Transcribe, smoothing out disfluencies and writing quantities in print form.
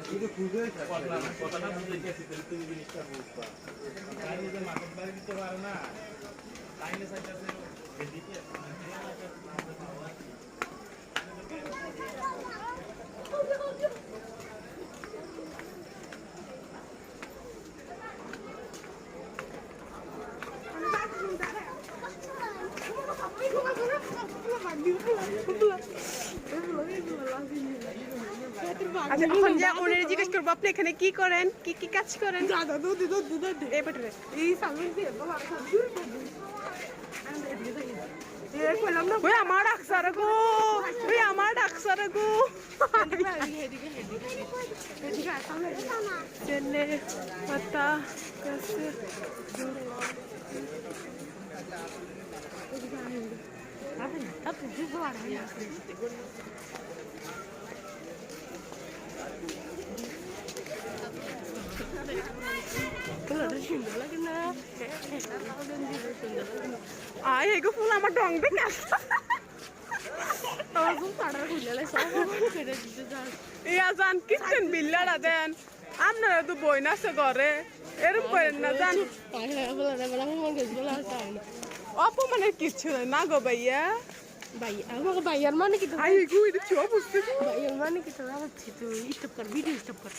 শুধু খুঁজেই কথাটা বুঝে গেছি তুমি জিনিসটা বুঝবা তাই যে মাথার বাড়ি দিতে পারে না লাইনে সাইডটাতে এদিকে আচ্ছা এখন যে ওনারে জিজ্ঞেস করবো আপনি এখানে কি করেন কি কি কাজ করেন এই পেটে ওই আমার ডাকসার গো ওই আমার ডাকসার গো চেলে পাতা গাছে আয় এগো ফুল আমার ডং দেখে ইয়া জান কিচ্ছেন বিল্লারা দেন আপনারা তো বই নাছে ঘরে এরম করেন না জান অপমানের কিচ্ছু না গো ভাইয়া ভাইয়ার মানে কি আই গো এটা চুয়া বুঝতে ভাইয়ার মানে কি তোরা হচ্ছে তুই স্টপ কর ভিডিও স্টপ কর